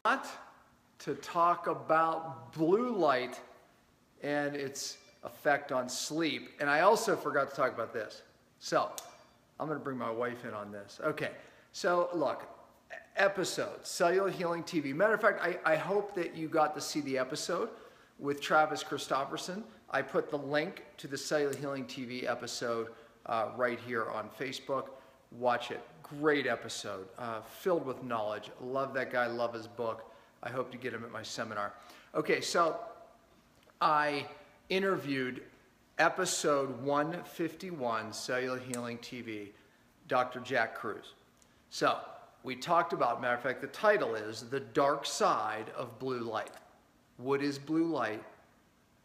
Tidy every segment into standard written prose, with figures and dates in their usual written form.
want to talk about blue light and its effect on sleep. And I also forgot to talk about this. So I'm going to bring my wife in on this. Okay, so look, episode, Cellular Healing TV. Matter of fact, I hope that you got to see the episode with Travis Christofferson. I put the link to the Cellular Healing TV episode right here on Facebook. Watch it. Great episode, filled with knowledge. Love that guy, love his book. I hope to get him at my seminar. Okay, so I interviewed episode 151, Cellular Healing TV, Dr. Jack Kruse. So we talked about, matter of fact, the title is The Dark Side of Blue Light. What is blue light?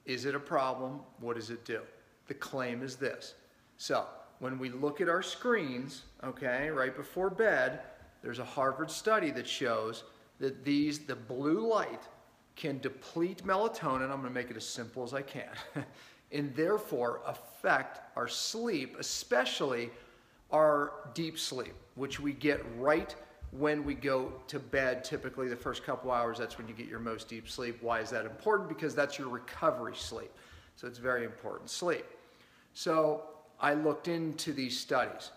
Is it a problem? What does it do? The claim is this. So when we look at our screens, okay, right before bed, there's a Harvard study that shows that the blue light can deplete melatonin, I'm going to make it as simple as I can, and therefore affect our sleep, especially our deep sleep, which we get right when we go to bed. Typically the first couple hours, that's when you get your most deep sleep. Why is that important? Because that's your recovery sleep. So it's very important sleep. So I looked into these studies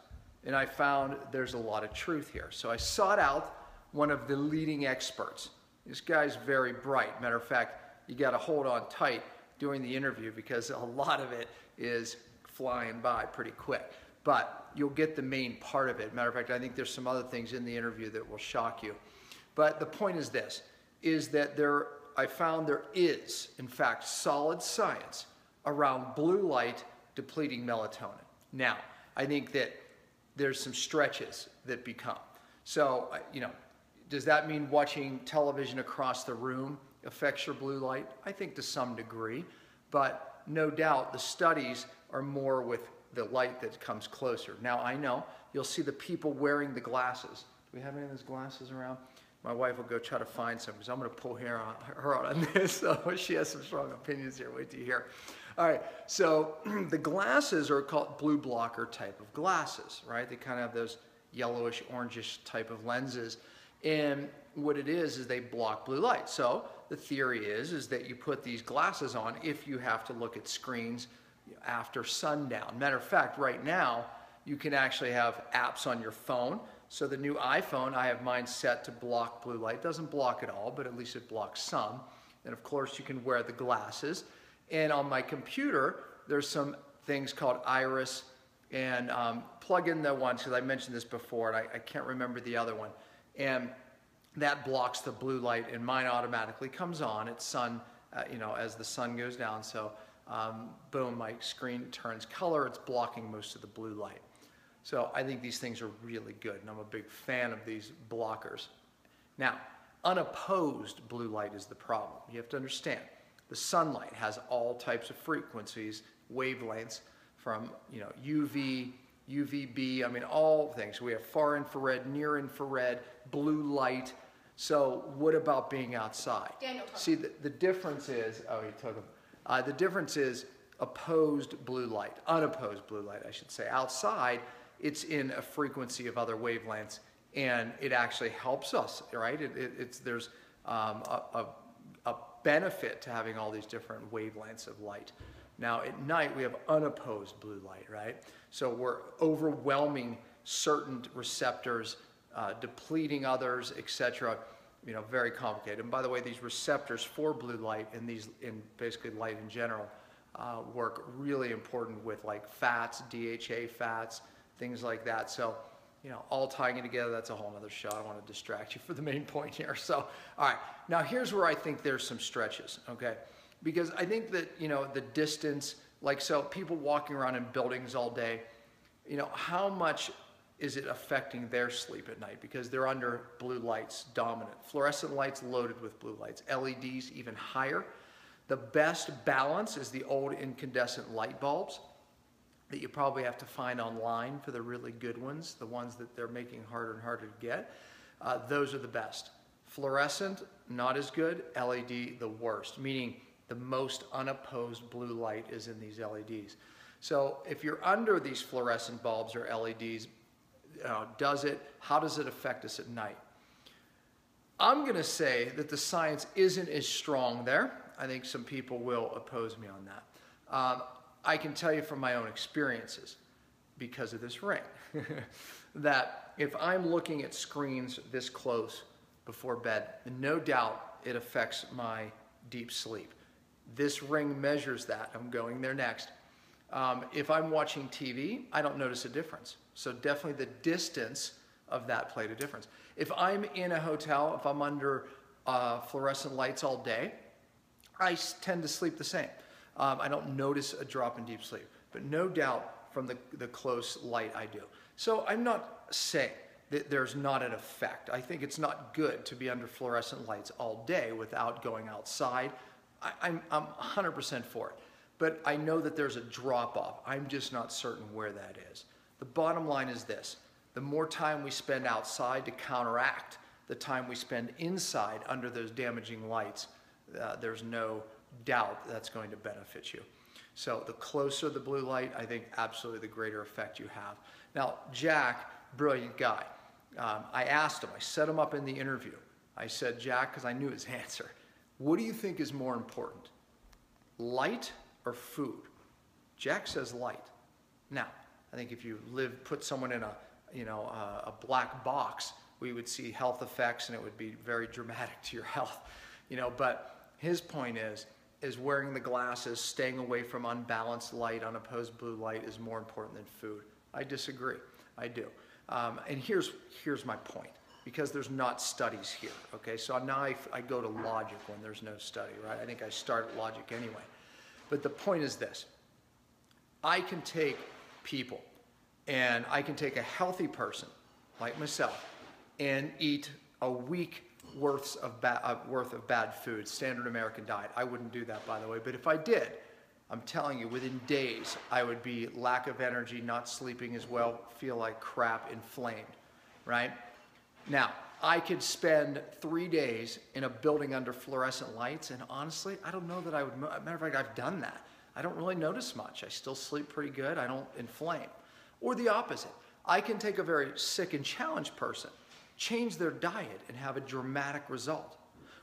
and I found there's a lot of truth here. So I sought out one of the leading experts. This guy's very bright. Matter of fact, you got to hold on tight during the interview because a lot of it is flying by pretty quick. But you'll get the main part of it. Matter of fact, I think there's some other things in the interview that will shock you. But the point is this, is that I found there is, in fact, solid science around blue light depleting melatonin. Now, I think that there's some stretches that become. So, does that mean watching television across the room affects your blue light? I think to some degree, but no doubt the studies are more with the light that comes closer. Now, I know you'll see the people wearing the glasses. Do we have any of those glasses around? My wife will go try to find some because I'm going to pull her out on this. So she has some strong opinions here. Wait till you hear. All right, so the glasses are called blue blocker type of glasses, right? They kind of have those yellowish, orangish type of lenses. And what it is they block blue light. So the theory is that you put these glasses on if you have to look at screens after sundown. Matter of fact, right now, you can actually have apps on your phone. So the new iPhone, I have mine set to block blue light. It doesn't block it all, but at least it blocks some. And of course, you can wear the glasses. And on my computer, there's some things called Iris, and plug in the ones, because I mentioned this before, and I can't remember the other one. And that blocks the blue light, and mine automatically comes on at sun, as the sun goes down. So boom, my screen turns color. It's blocking most of the blue light. So I think these things are really good, and I'm a big fan of these blockers. Now, unopposed blue light is the problem. You have to understand, the sunlight has all types of frequencies, wavelengths, from UV, UVB, all things. We have far infrared, near infrared, blue light. So what about being outside? Daniel, see, the difference is, oh, he took them. The difference is opposed blue light, unopposed blue light, I should say. Outside, it's in a frequency of other wavelengths, and it actually helps us, right? There's a benefit to having all these different wavelengths of light. Now, at night, we have unopposed blue light, right? So we're overwhelming certain receptors, depleting others, etc. Very complicated. And by the way, these receptors for blue light and in basically light in general work really important with like fats, DHA fats, things like that. So, all tying it together, that's a whole other show. I don't want to distract you for the main point here. So, all right. Now, here's where I think there's some stretches, okay? Because I think that, the distance, so people walking around in buildings all day, how much is it affecting their sleep at night? Because they're under blue lights dominant. Fluorescent lights loaded with blue lights. LEDs even higher. The best balance is the old incandescent light bulbs that you probably have to find online for the really good ones, the ones that they're making harder and harder to get. Those are the best. Fluorescent, not as good. LED, the worst, meaning the most unopposed blue light is in these LEDs. So if you're under these fluorescent bulbs or LEDs, how does it affect us at night? I'm going to say that the science isn't as strong there. I think some people will oppose me on that. I can tell you from my own experiences, because of this ring, that if I'm looking at screens this close before bed, no doubt it affects my deep sleep. This ring measures that. I'm going there next. If I'm watching TV, I don't notice a difference. So definitely the distance of that played a difference. If I'm in a hotel, if I'm under fluorescent lights all day, I tend to sleep the same. I don't notice a drop in deep sleep, but no doubt from the close light I do. So I'm not saying that there's not an effect. I think it's not good to be under fluorescent lights all day without going outside. I'm 100% for it, but I know that there's a drop off. I'm just not certain where that is. The bottom line is this: the more time we spend outside to counteract the time we spend inside under those damaging lights, there's no doubt that's going to benefit you. So the closer the blue light, I think absolutely the greater effect you have. Now, Jack, brilliant guy. I asked him, I set him up in the interview. I said, Jack, because I knew his answer, what do you think is more important, light or food? Jack says light. Now, I think if you put someone in a black box, we would see health effects and it would be very dramatic to your health. But his point is wearing the glasses, staying away from unbalanced light, unopposed blue light is more important than food. I disagree. I do. And here's my point, because there's not studies here. Okay, so now I go to logic when there's no study, right? I think I start at logic anyway. But the point is this: I can take people, and I can take a healthy person like myself and eat a week worth of bad food, standard American diet. I wouldn't do that, by the way, but if I did, I'm telling you, within days, I would be lack of energy, not sleeping as well, feel like crap, inflamed, right? Now, I could spend 3 days in a building under fluorescent lights, and honestly, I don't know that I would. Matter of fact, I've done that. I don't really notice much. I still sleep pretty good. I don't inflame. Or the opposite. I can take a very sick and challenged person, change their diet, and have a dramatic result.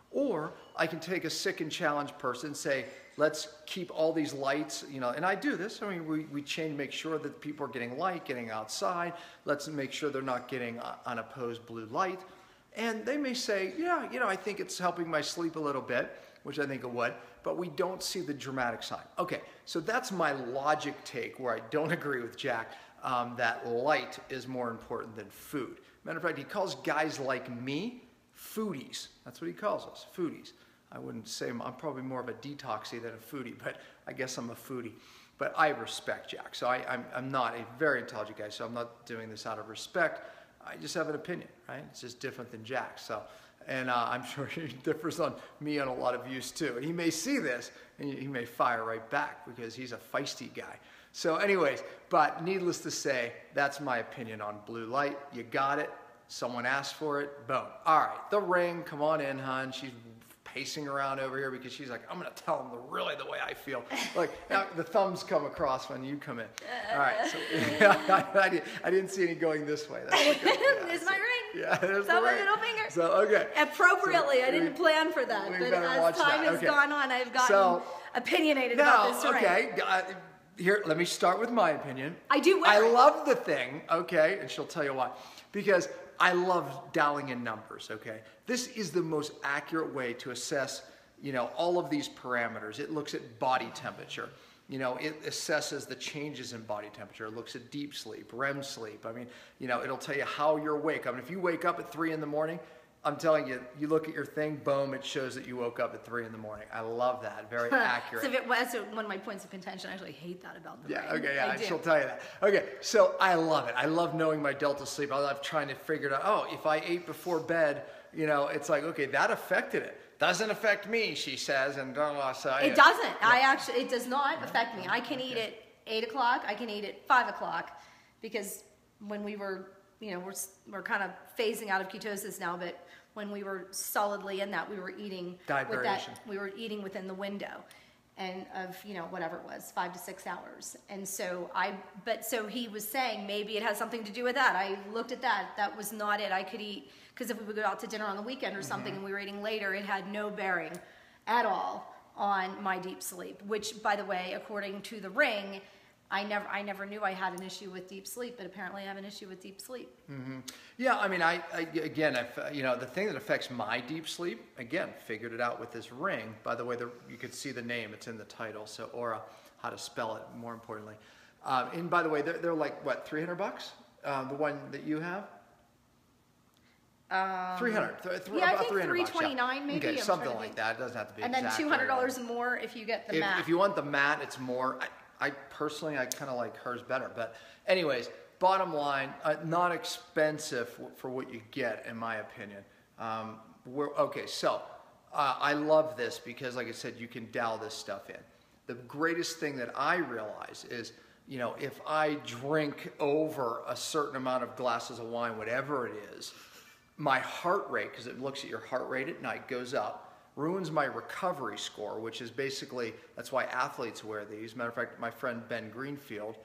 Or I can take a sick and challenged person and say, let's keep all these lights, and I do this. I mean, we change, make sure that people are getting light, getting outside. Let's make sure they're not getting unopposed blue light. And they may say, yeah, I think it's helping my sleep a little bit, which I think it would, but we don't see the dramatic sign. Okay, so that's my logic take where I don't agree with Jack, that light is more important than food. Matter of fact, he calls guys like me foodies. That's what he calls us, foodies. I wouldn't say I'm probably more of a detoxy than a foodie, but I guess I'm a foodie. But I respect Jack. So I'm not a very intelligent guy, so I'm not doing this out of respect. I just have an opinion, right? It's just different than Jack. So, and I'm sure he differs on me on a lot of views too. And he may see this and he may fire right back because he's a feisty guy. So anyways, but needless to say, that's my opinion on blue light. You got it. Someone asked for it. Boom. All right. The ring. Come on in, hon. She's pacing around over here because she's like, I'm going to tell them really the way I feel. Like, now the thumbs come across when you come in. All right. So, I didn't see any going this way. That's okay. There's my ring. Yeah, there's so the my ring. middle finger. So, okay. Appropriately. So I didn't plan for that. But as time has gone on, I've gotten opinionated about this ring. Okay. Here, let me start with my opinion. I do wear it. I love the thing, okay, and she'll tell you why. Because I love dialing in numbers, okay? This is the most accurate way to assess, all of these parameters. It looks at body temperature. It assesses the changes in body temperature. It looks at deep sleep, REM sleep. I mean, it'll tell you how you're awake. I mean, if you wake up at 3 in the morning, I'm telling you, you look at your thing, boom, it shows that you woke up at 3 in the morning. I love that. Very accurate. That's one of my points of contention. I actually hate that about the ring. Okay, yeah, she'll tell you that. Okay, so I love it. I love knowing my delta sleep. I love trying to figure it out. Oh, if I ate before bed, it's like, okay, that affected it. Doesn't affect me, she says, and so it doesn't. Yeah. It does not affect me. I can eat at 8 o'clock. I can eat at 5 o'clock, because when we were, we're kind of phasing out of ketosis now, but when we were solidly in that, we were eating diet variation. We were eating within the window, and of, you know, whatever it was, 5 to 6 hours. And so so he was saying maybe it has something to do with that. I looked at that. That was not it. I could eat, because if we would go out to dinner on the weekend or something and we were eating later, it had no bearing at all on my deep sleep, which, by the way, according to the Ring, I never knew I had an issue with deep sleep, but apparently I have an issue with deep sleep. Yeah, I mean, again, you know, the thing that affects my deep sleep, again, figured it out with this Ring. By the way, you could see the name; it's in the title. So Oura, how to spell it, more importantly. And by the way, they're like what, $300? The one that you have. 300. Yeah, I about think $300. $329 maybe. Okay, I'm something trying to like think. that. It doesn't have to be. And then exactly $200 more if you get the mat. If you want the mat, it's more. I personally, I kind of like hers better. But anyways, bottom line, not expensive for what you get, in my opinion. Okay, so I love this because, like I said, you can dial this stuff in. The greatest thing that I realize is, you know, if I drink over a certain amount of glasses of wine, whatever it is, my heart rate, because it looks at your heart rate at night, goes up. Ruins my recovery score, which is basically, that's why athletes wear these. Matter of fact, my friend Ben Greenfield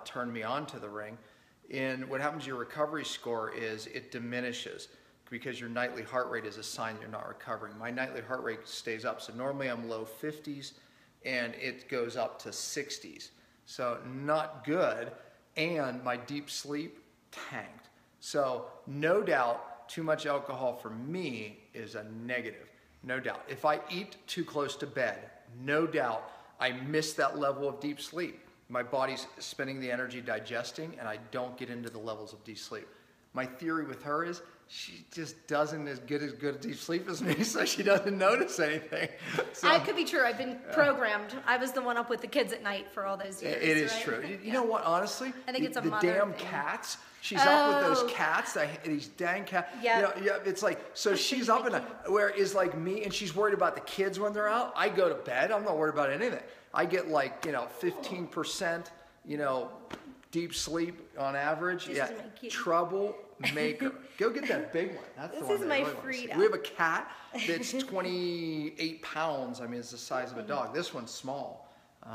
turned me on to the Ring. And what happens to your recovery score is it diminishes because your nightly heart rate is a sign you're not recovering. My nightly heart rate stays up. So normally I'm low 50s and it goes up to 60s. So not good. And my deep sleep tanked. So no doubt, too much alcohol for me is a negative. No doubt. If I eat too close to bed, no doubt I miss that level of deep sleep. My body's spending the energy digesting and I don't get into the levels of deep sleep. My theory with her is she just doesn't as good a deep sleep as me, so she doesn't notice anything. So, That could be true. I've been programmed. I was the one up with the kids at night for all those years. it is right? true. You know what, honestly? I think it's a the mother damn thing. cats. She's up with Oh. those cats, these dang cats. Yep. You know, yeah, it's like, so she's up in a, where is like me, and she's worried about the kids when they're out. I go to bed, I'm not worried about anything. I get like, 15%, deep sleep on average. Just Yeah, to make you- troublemaker. Go get that big one. That's the This one is that my I really want to see. Frida. We have a cat that's 28 pounds. I mean, it's the size of a dog. This one's small.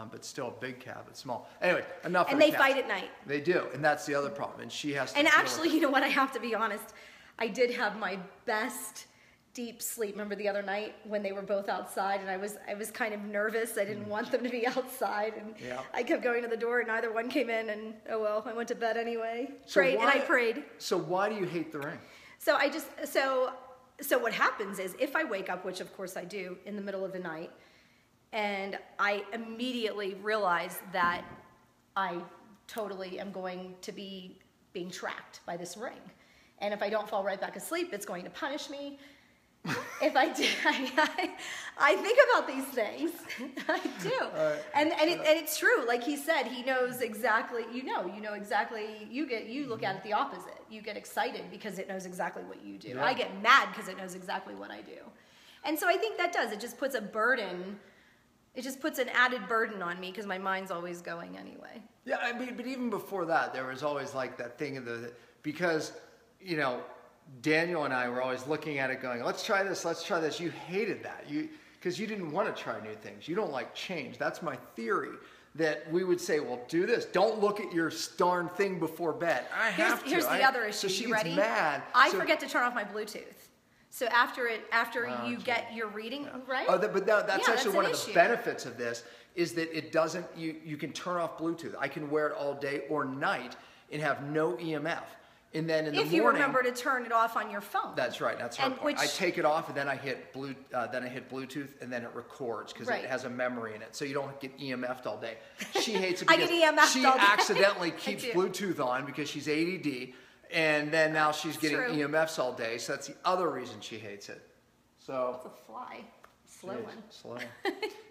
But still a big cat, but small. Anyway, enough of And the they cats. fight at night. They do, and that's the other problem. And she has to And deal actually, with it. you know what? I have to be honest. I did have my best deep sleep. Remember the other night when they were both outside, and I was kind of nervous. I didn't want them to be outside, and Yeah. I kept going to the door, and neither one came in. And oh well, I went to bed anyway. So Prayed, and why- I prayed. So why do you hate the Ring? So so what happens is if I wake up, which of course I do, in the middle of the night, and I immediately realize that I totally am going to be being tracked by this Ring. And if I don't fall right back asleep, it's going to punish me. If I do, I think about these things. I do. And it's true. Like he said, he knows exactly, you know exactly, you look at it the opposite. You get excited because it knows exactly what you do. Yeah. I get mad because it knows exactly what I do. And so I think that does, it just puts a burden, it just puts an added burden on me because my mind's always going anyway. Yeah, I mean, but even before that, there was always like that thing of because, Daniel and I were always looking at it going, let's try this, let's try this. You hated that. Because you didn't want to try new things. You don't like change. That's my theory. That we would say, well, do this. Don't look at your darn thing before bed. I have to. Here's the other issue. So she You gets ready? mad. I So- forget to turn off my Bluetooth. So after Oh, you gee. get your reading, right? Oh, but that's Yeah, actually an one of issue. the benefits of this is that it doesn't, you can turn off Bluetooth. I can wear it all day or night and have no EMF. And then in the If you morning, remember to turn it off on your phone. that's right. That's her And point. I which- take it off and then I hit Bluetooth and then it records because Right. it has a memory in it, so you don't get EMF'd all day. She hates it I because get EMF'd she all day. accidentally I keeps do. Bluetooth on because she's ADD, and then now she's getting True. EMFs all day. So that's the other reason she hates it. So It's a fly. Slow Jeez, one. slow.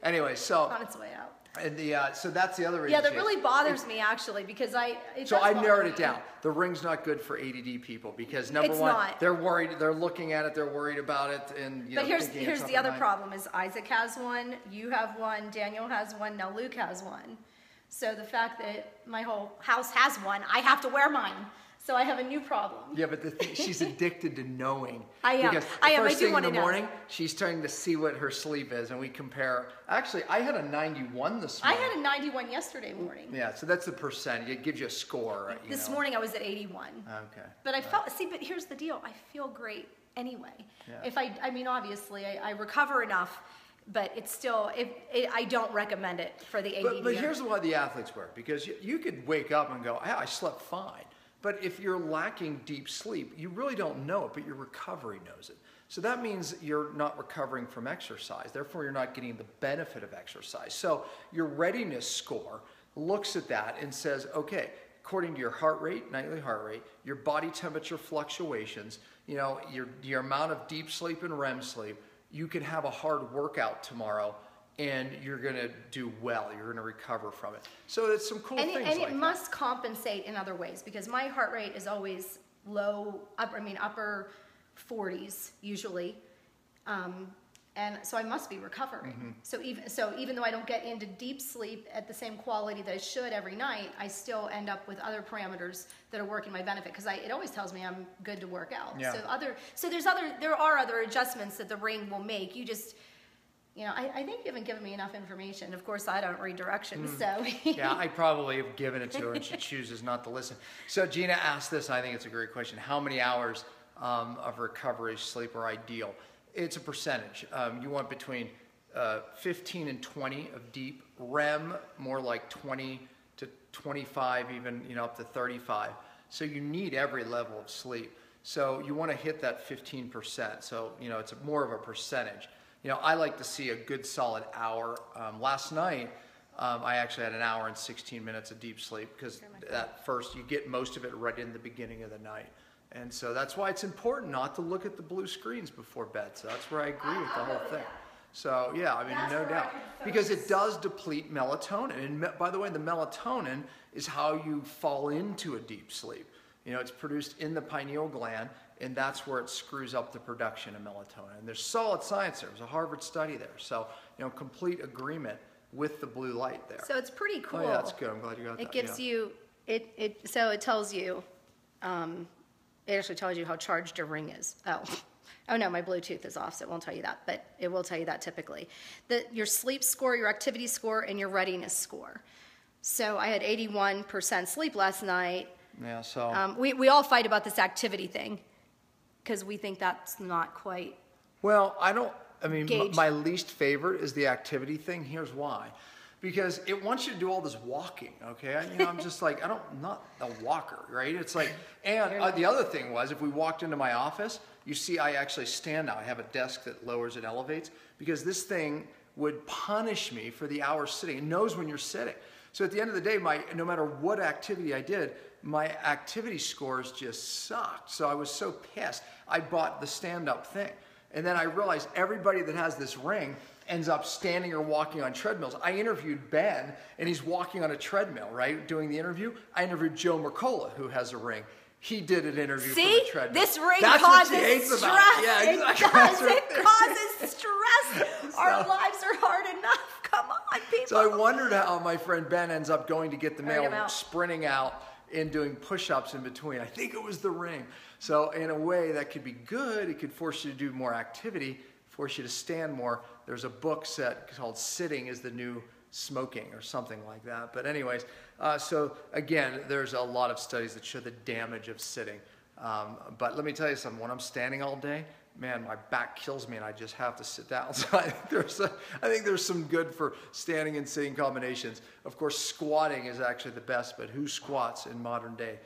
Anyway, so On its way out. and so that's the other reason. Yeah, that she really hates it. bothers me actually because it So does I bother narrowed me. it down. The Ring's not good for ADD people because number It's one, not. they're worried. They're looking at it. They're worried about it, and But here's thinking it's the something other like- problem is Isaac has one, you have one, Daniel has one, now Luke has one. So the fact that my whole house has one, I have to wear mine. So I have a new problem. Yeah, but she's addicted to knowing. I am. Because I am. I first do thing want in to the know. morning, she's trying to see what her sleep is, and we compare. Actually, I had a 91 this I morning. had a 91 yesterday morning. Yeah, so that's the percent. It gives you a score. This morning I was at 81. Okay. But I felt, see, but here's the deal. I feel great anyway. Yeah. If I mean, obviously, I recover enough, but it's still, I don't recommend it for the ADD. But here's why the athletes wear it, because you could wake up and go, yeah, I slept fine. But if you're lacking deep sleep, you really don't know it, but your recovery knows it. So that means you're not recovering from exercise. Therefore, you're not getting the benefit of exercise. So your readiness score looks at that and says, okay, according to your heart rate, nightly heart rate, your body temperature fluctuations, your amount of deep sleep and REM sleep, you can have a hard workout tomorrow and you're going to do well. You're going to recover from it. So it's some cool things like that. And it must compensate in other ways, because my heart rate is always low, upper 40s usually. And so I must be recovering. So even though I don't get into deep sleep at the same quality that I should every night, I still end up with other parameters that are working my benefit, because it always tells me I'm good to work out. Yeah. There are other adjustments that the ring will make. You just, I think you haven't given me enough information. Of course, I don't read directions, so. Yeah, I probably have given it to her and she chooses not to listen. So Gina asked this, and I think it's a great question. How many hours of recovery sleep are ideal? It's a percentage. You want between 15 and 20 of deep. REM, more like 20 to 25, even up to 35. So you need every level of sleep. So you want to hit that 15%. So it's more of a percentage. I like to see a good solid hour. Last night, I actually had an hour and 16 minutes of deep sleep, because at first you get most of it right in the beginning of the night. And so that's why it's important not to look at the blue screens before bed. So that's where I agree with the whole thing. So yeah, I mean, no doubt. Because it does deplete melatonin. And by the way, the melatonin is how you fall into a deep sleep. It's produced in the pineal gland, and that's where it screws up the production of melatonin. And there's solid science there. There's a Harvard study there. So, complete agreement with the blue light there. So it's pretty cool. Oh, yeah, that's good. I'm glad you got that. It gives you, so it tells you, it actually tells you how charged your ring is. Oh no, my Bluetooth is off, so it won't tell you that, but it will tell you that typically. Your sleep score, your activity score, and your readiness score. So I had 81% sleep last night. Yeah, so. We all fight about this activity thing, because we think that's not quite. Well, my least favorite is the activity thing. Here's why. Because it wants you to do all this walking, okay? I'm just like, I'm not a walker, right? It's like, and the other thing was, if we walked into my office, you see I actually stand now. I have a desk that lowers and elevates, because this thing would punish me for the hours sitting. It knows when you're sitting. So at the end of the day, no matter what activity I did, my activity scores just sucked. So I was so pissed. I bought the stand-up thing. And then I realized everybody that has this ring ends up standing or walking on treadmills. I interviewed Ben, and he's walking on a treadmill, right, doing the interview. I interviewed Joe Mercola, who has a ring. He did an interview from a treadmill. This ring That's causes what she hates stress. about it. Yeah, exactly. It does. It causes stress. Our lives are hard enough. Come on, people. So I wondered how my friend Ben ends up going to get the mail, Him out. sprinting out and doing push-ups in between. I think it was the ring. So in a way, that could be good. It could force you to do more activity, force you to stand more. There's a book set called Sitting is the New Smoking, or something like that. But anyways, so again, there's a lot of studies that show the damage of sitting. But let me tell you something, when I'm standing all day, man, my back kills me and I just have to sit down. So I think there's some good for standing and sitting combinations. Of course, squatting is actually the best, but who squats in modern day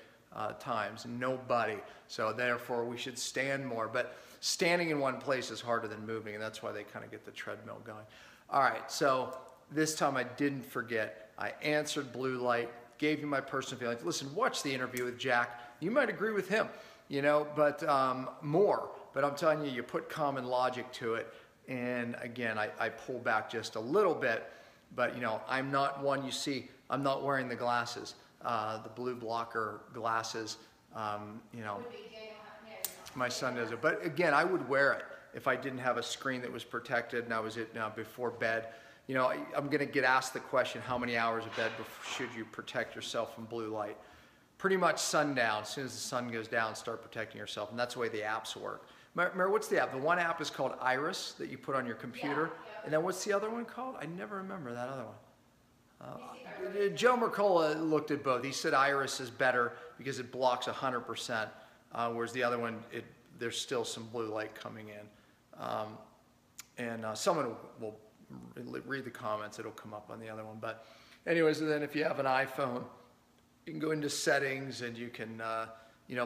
times? Nobody. So therefore, we should stand more. But standing in one place is harder than moving, and that's why they kind of get the treadmill going. All right, so this time I didn't forget. I answered blue light, gave you my personal feelings. Listen, watch the interview with Jack. You might agree with him, but more. But I'm telling you, you put common logic to it. And again, I pull back just a little bit. But, I'm not one, you see, I'm not wearing the glasses, the blue blocker glasses. My son does it. But again, I would wear it if I didn't have a screen that was protected and I was before bed. I'm going to get asked the question, how many hours of bed should you protect yourself from blue light? pretty much sundown. As soon as the sun goes down, start protecting yourself. And that's the way the apps work. Mary, what's the app? The one app is called Iris that you put on your computer. Yeah. And then what's the other one called? I never remember that other one. Joe Mercola looked at both. He said Iris is better because it blocks 100%, whereas the other one, there's still some blue light coming in. Someone will read the comments. It'll come up on the other one. But anyways, and then if you have an iPhone, you can go into settings and you can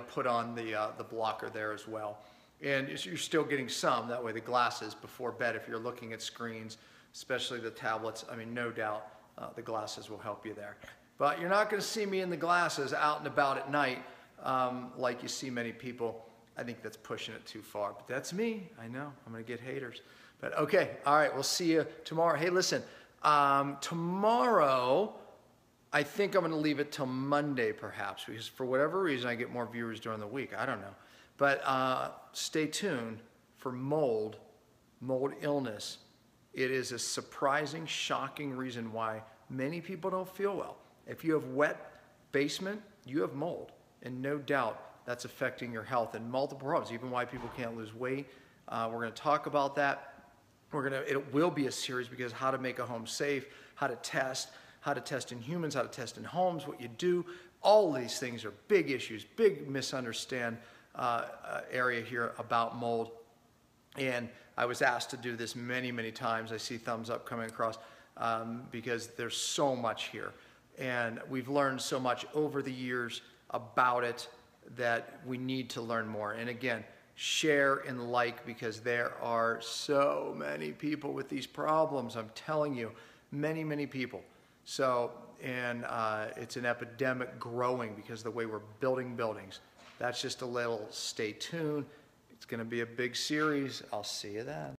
put on the blocker there as well. And you're still getting some. That way the glasses before bed, if you're looking at screens, especially the tablets, I mean, no doubt the glasses will help you there. But you're not going to see me in the glasses out and about at night like you see many people. I think that's pushing it too far. But that's me. I know. I'm going to get haters. But okay. All right. We'll see you tomorrow. Hey, listen. Tomorrow, I think I'm going to leave it till Monday perhaps because for whatever reason I get more viewers during the week. I don't know. But stay tuned for mold illness. It is a surprising, shocking reason why many people don't feel well. If you have wet basement, you have mold. And no doubt that's affecting your health and multiple problems, even why people can't lose weight. We're going to talk about that. It will be a series because how to make a home safe, how to test in humans, how to test in homes, what you do. All these things are big issues, big misunderstand area here about mold. And I was asked to do this many, many times. I see thumbs up coming across because there's so much here. And we've learned so much over the years about it that we need to learn more. And again, share and like because there are so many people with these problems. I'm telling you, many, many people. So, and it's an epidemic growing because of the way we're building buildings. That's just a little stay tuned. It's going to be a big series. I'll see you then.